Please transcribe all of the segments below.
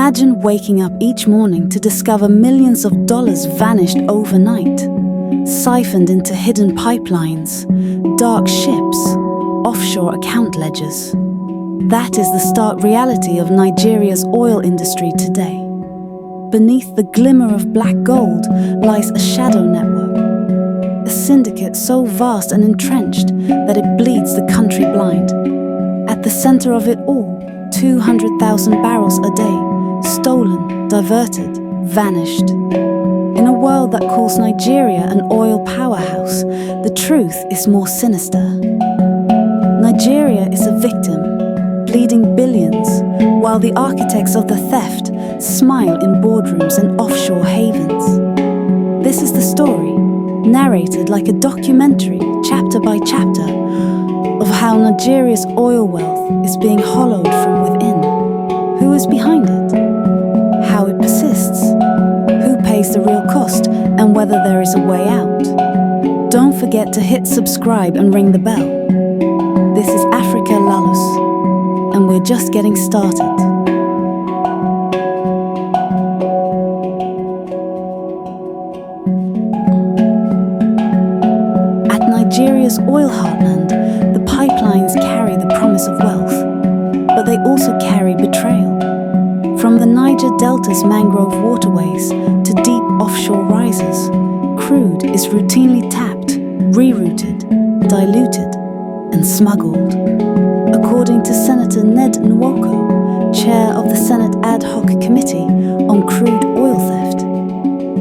Imagine waking up each morning to discover millions of dollars vanished overnight, siphoned into hidden pipelines, dark ships, offshore account ledgers. That is the stark reality of Nigeria's oil industry today. Beneath the glimmer of black gold lies a shadow network, a syndicate so vast and entrenched that it bleeds the country blind. At the center of it all, 200,000 barrels a day, stolen, diverted, vanished. In a world that calls Nigeria an oil powerhouse, the truth is more sinister. Nigeria is a victim, bleeding billions, while the architects of the theft smile in boardrooms and offshore havens. This is the story, narrated like a documentary, chapter by chapter, of how Nigeria's oil wealth is being hollowed from within. Who is behind it? How it persists? Who pays the real cost, and whether there is a way out? Don't forget to hit subscribe and ring the bell. This is Africa Lalus, and we're just getting started. At Nigeria's oil heartland, the pipelines carry the promise of wealth, but they also carry betrayal. From the Niger Delta's mangrove waterways to deep offshore rises, crude is routinely tapped, rerouted, diluted, and smuggled. According to Senator Ned Nwoko, chair of the Senate Ad Hoc Committee on Crude Oil Theft,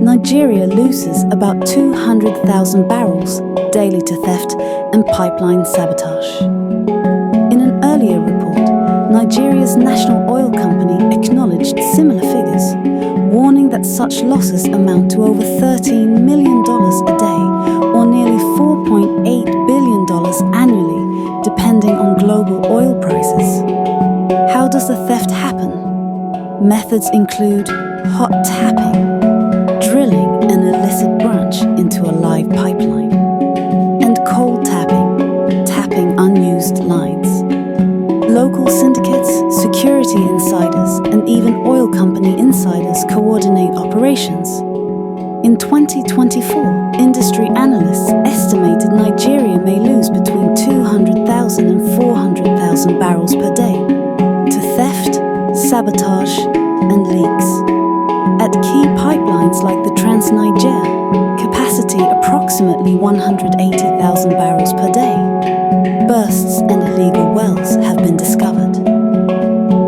Nigeria loses about 200,000 barrels daily to theft and pipeline sabotage. In an earlier report, Nigeria's national oil company acknowledged similar figures, warning that such losses amount to over $13 million a day, or nearly $4.8 billion annually, depending on global oil prices. How does the theft happen? Methods include hot tapping, drilling an illicit branch into a live pipeline, and cold tapping, tapping unused lines. Local syndicates, security insiders, and even oil company insiders coordinate operations. In 2024, industry analysts estimated Nigeria may lose between 200,000 and 400,000 barrels per day to theft, sabotage, and leaks. At key pipelines like the Trans-Niger, capacity approximately 180,000 barrels per day, bursts and illegal wells have been discovered.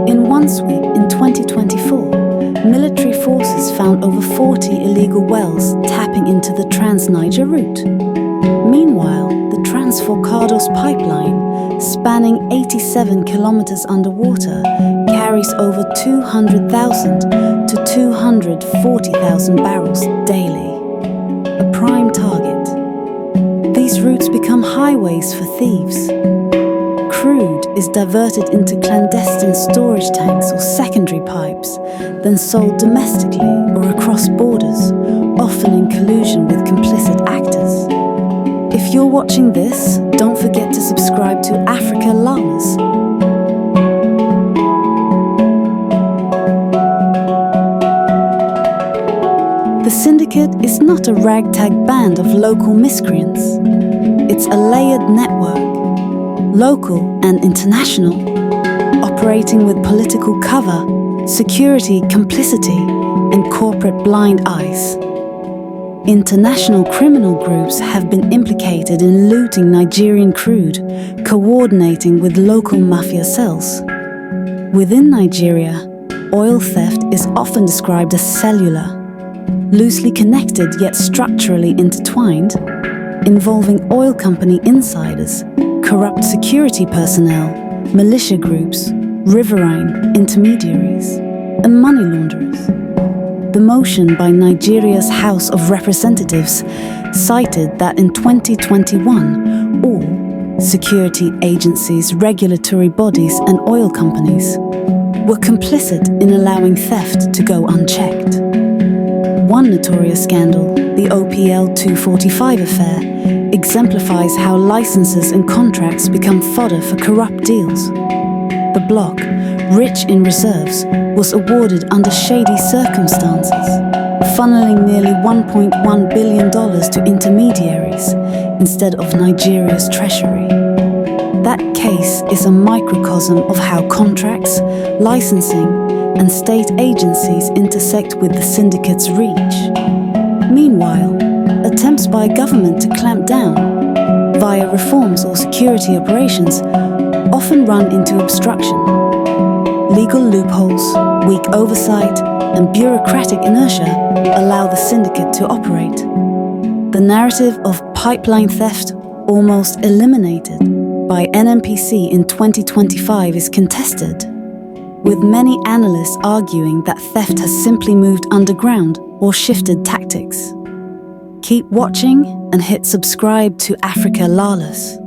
In one sweep in 2024, military forces found over 40 illegal wells tapping into the Trans-Niger route. Meanwhile, the Transforcados pipeline, spanning 87 kilometers underwater, carries over 200,000 to 240,000 barrels daily. A prime target. These routes become highways for thieves. Crude is diverted into clandestine storage tanks or secondary pipes, then sold domestically or across borders, often in collusion with complicit actors. If you're watching this, don't forget to subscribe to Africa Lalus. The Syndicate is not a ragtag band of local miscreants. It's a layered network, local and international, operating with political cover, security complicity, and corporate blind eyes. International criminal groups have been implicated in looting Nigerian crude, coordinating with local mafia cells. Within Nigeria, oil theft is often described as cellular, loosely connected yet structurally intertwined, involving oil company insiders, corrupt security personnel, militia groups, riverine intermediaries, and money launderers. The motion by Nigeria's House of Representatives cited that in 2021, all security agencies, regulatory bodies, and oil companies were complicit in allowing theft to go unchecked. One notorious scandal, the OPL 245 affair, exemplifies how licenses and contracts become fodder for corrupt deals. The bloc, rich in reserves, was awarded under shady circumstances, funneling nearly $1.1 billion to intermediaries instead of Nigeria's treasury. That case is a microcosm of how contracts, licensing, and state agencies intersect with the syndicate's reach. Meanwhile, attempts by government to clamp down, via reforms or security operations, often run into obstruction. Legal loopholes, weak oversight, and bureaucratic inertia allow the syndicate to operate. The narrative of pipeline theft, almost eliminated by NNPC in 2025, is contested, with many analysts arguing that theft has simply moved underground or shifted tactics. Keep watching and hit subscribe to Africa Lalus.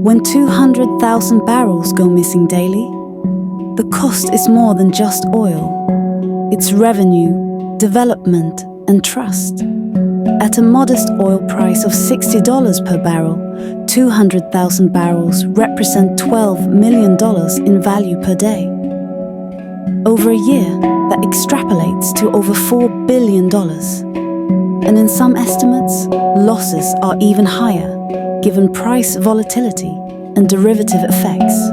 When 200,000 barrels go missing daily, the cost is more than just oil. It's revenue, development, and trust. At a modest oil price of $60 per barrel, 200,000 barrels represent $12 million in value per day. Over a year, that extrapolates to over $4 billion. And in some estimates, losses are even higher, given price volatility and derivative effects.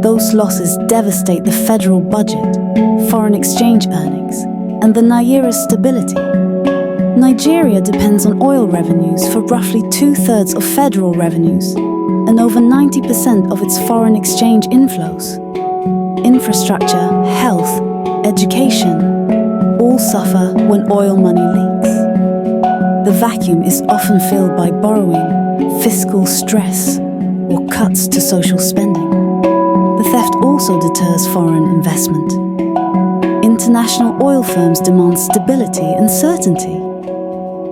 Those losses devastate the federal budget, foreign exchange earnings, and the Naira's stability. Nigeria depends on oil revenues for roughly 2/3 of federal revenues and over 90% of its foreign exchange inflows. Infrastructure, health, education all suffer when oil money leaks. The vacuum is often filled by borrowing, fiscal stress, or cuts to social spending. The theft also deters foreign investment. International oil firms demand stability and certainty.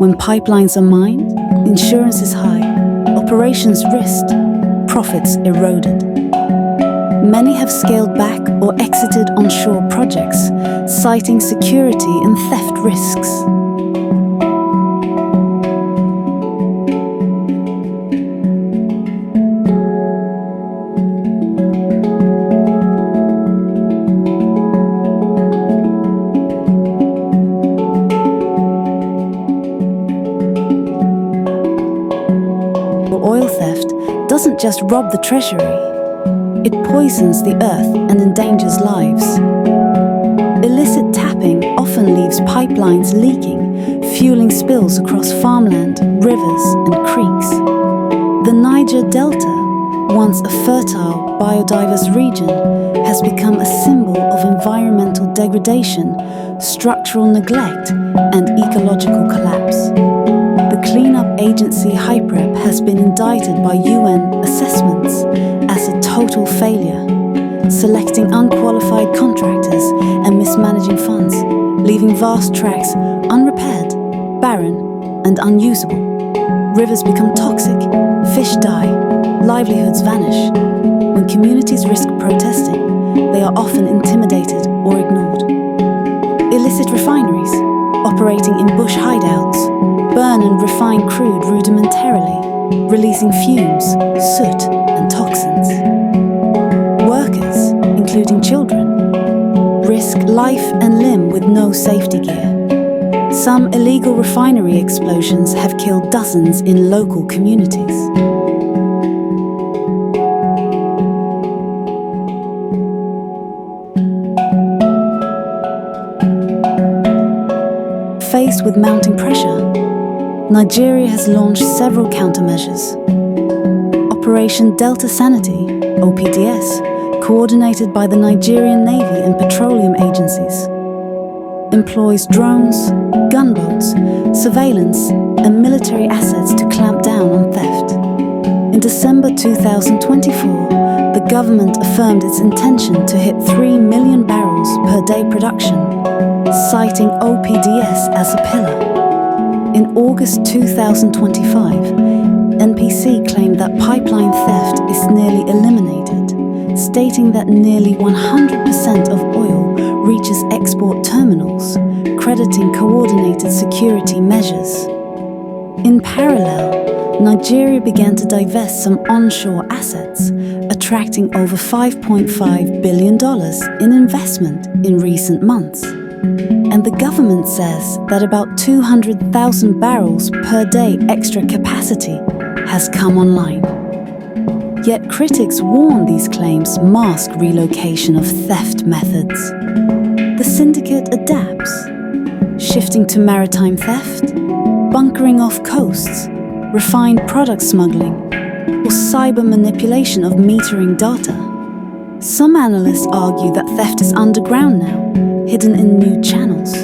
When pipelines are mined, insurance is high, operations risked, profits eroded. Many have scaled back or exited onshore projects, citing security and theft risks. Oil theft doesn't just rob the treasury, it poisons the earth and endangers lives. Illicit tapping often leaves pipelines leaking, fueling spills across farmland, rivers, and creeks. The Niger Delta, once a fertile, biodiverse region, has become a symbol of environmental degradation, structural neglect, and ecological collapse. The cleanup agency HYPREP has been indicted by UN assessments as a total failure, selecting unqualified contractors and mismanaging funds, leaving vast tracts unrepaired, barren, and unusable. Rivers become toxic, fish die, livelihoods vanish. When communities risk protesting, they are often intimidated or ignored. Illicit refineries, operating in bush hideouts, burn and refine crude rudimentarily, releasing fumes, soot, and toxins. Workers, including children, risk life and limb with no safety gear. Some illegal refinery explosions have killed dozens in local communities. Faced with mounting pressure, Nigeria has launched several countermeasures. Operation Delta Sanity, OPDS, coordinated by the Nigerian Navy and petroleum agencies, employs drones, gunboats, surveillance, and military assets to clamp down on theft. In December 2024, the government affirmed its intention to hit 3 million barrels per day production, citing OPDS as a pillar. In August 2025, NPC claimed that pipeline theft is nearly eliminated, stating that nearly 100% of oil reaches export terminals, crediting coordinated security measures. In parallel, Nigeria began to divest some onshore assets, attracting over $5.5 billion in investment in recent months. And the government says that about 200,000 barrels per day extra capacity has come online. Yet critics warn these claims mask relocation of theft methods. The Syndicate adapts, shifting to maritime theft, bunkering off coasts, refined product smuggling, or cyber manipulation of metering data. Some analysts argue that theft is underground now, hidden in new channels.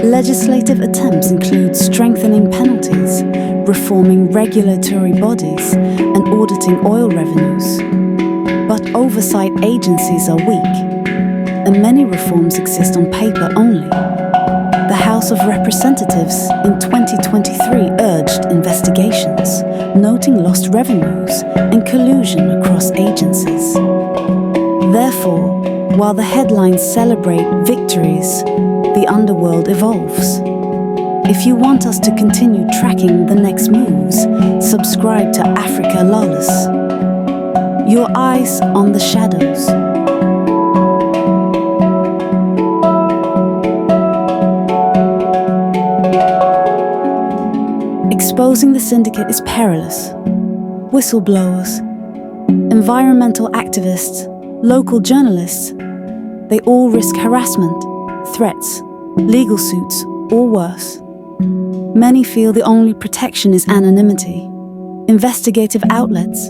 Legislative attempts include strengthening penalties, reforming regulatory bodies, and auditing oil revenues. But oversight agencies are weak, and many reforms exist on paper only. The House of Representatives in 2023 urged investigations, noting lost revenues and collusion across agencies. Therefore, while the headlines celebrate victories, the underworld evolves. If you want us to continue tracking the next moves, subscribe to Africa Lalus. Your eyes on the shadows. Exposing the Syndicate is perilous. Whistleblowers, environmental activists, local journalists, they all risk harassment, threats, legal suits, or worse. Many feel the only protection is anonymity. Investigative outlets,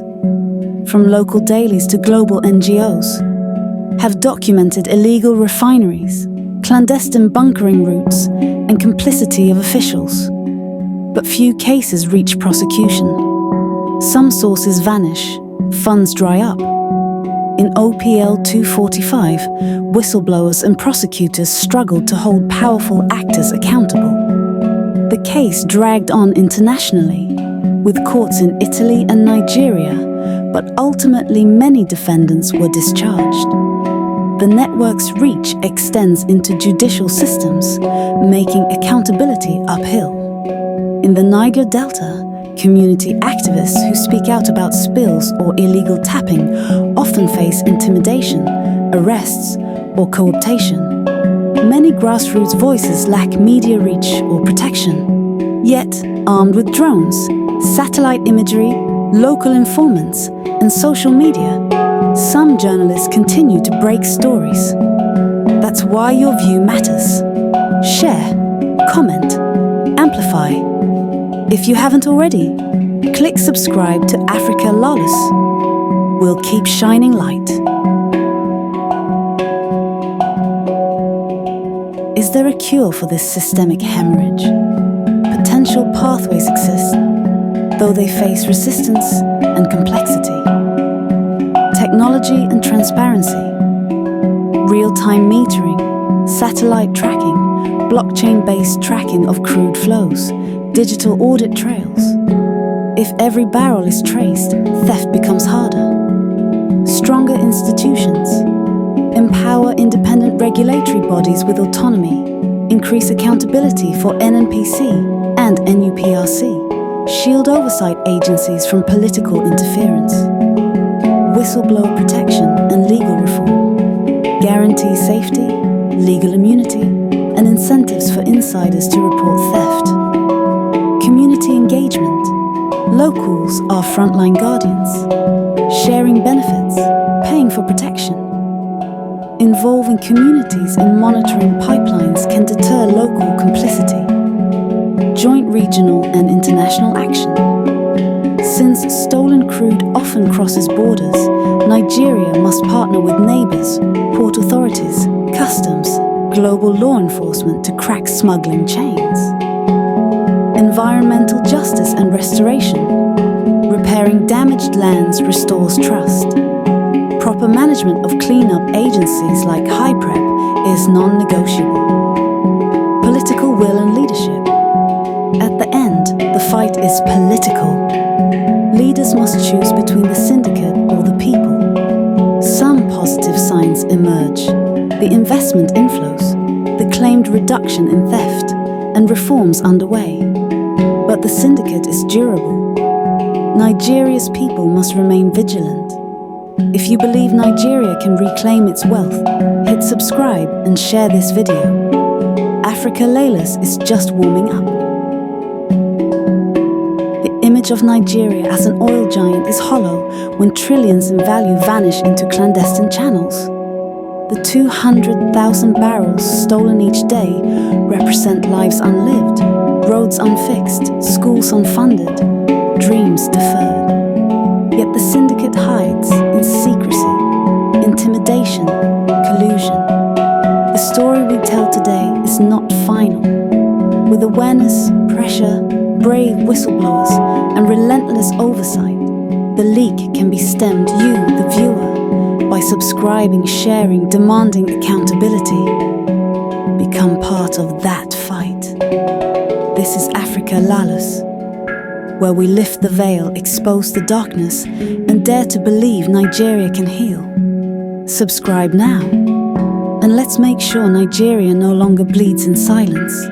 from local dailies to global NGOs, have documented illegal refineries, clandestine bunkering routes, and complicity of officials. But few cases reach prosecution. Some sources vanish, funds dry up. In OPL 245, whistleblowers and prosecutors struggled to hold powerful actors accountable. The case dragged on internationally, with courts in Italy and Nigeria, but ultimately many defendants were discharged. The network's reach extends into judicial systems, making accountability uphill. In the Niger Delta, community activists who speak out about spills or illegal tapping often face intimidation, arrests, or cooptation. Many grassroots voices lack media reach or protection. Yet, armed with drones, satellite imagery, local informants, and social media, some journalists continue to break stories. That's why your view matters. Share, comment, amplify. If you haven't already, click subscribe to Africa Lalus. We'll keep shining light. Is there a cure for this systemic hemorrhage? Potential pathways exist, though they face resistance and complexity. Technology and transparency, real-time metering, satellite tracking, blockchain-based tracking of crude flows, digital audit trails. If every barrel is traced, theft becomes harder. Stronger institutions. Empower independent regulatory bodies with autonomy. Increase accountability for NNPC and NUPRC. Shield oversight agencies from political interference. Whistleblower protection and legal reform. Guarantee safety, legal immunity, and incentives for insiders to report theft. Community engagement. Locals are frontline guardians. Sharing benefits, paying for protection. Involving communities in monitoring pipelines can deter local complicity. Joint regional and international action. Since stolen crude often crosses borders, Nigeria must partner with neighbors, port authorities, customs, global law enforcement to crack smuggling chains. Environmental justice and restoration. Repairing damaged lands restores trust. Proper management of cleanup agencies like HiPrep is non-negotiable. Political will and leadership. At the end, the fight is political. Leaders must choose between the syndicate or the people. Some positive signs emerge. the investment inflows, the claimed reduction in theft, and reforms underway. But the syndicate is durable. Nigeria's people must remain vigilant. If you believe Nigeria can reclaim its wealth, hit subscribe and share this video. Africa Lalus is just warming up. The image of Nigeria as an oil giant is hollow when trillions in value vanish into clandestine channels. The 200,000 barrels stolen each day represent lives unlived, roads unfixed, schools unfunded, dreams deferred. Yet the syndicate hides in secrecy, intimidation, collusion. The story we tell today is not final. With awareness, pressure, brave whistleblowers, and relentless oversight, the leak can be stemmed, you, the viewer, by subscribing, sharing, demanding accountability. Become part of that fight. This is Africa Lalus, where we lift the veil, expose the darkness, and dare to believe Nigeria can heal. Subscribe now, and let's make sure Nigeria no longer bleeds in silence.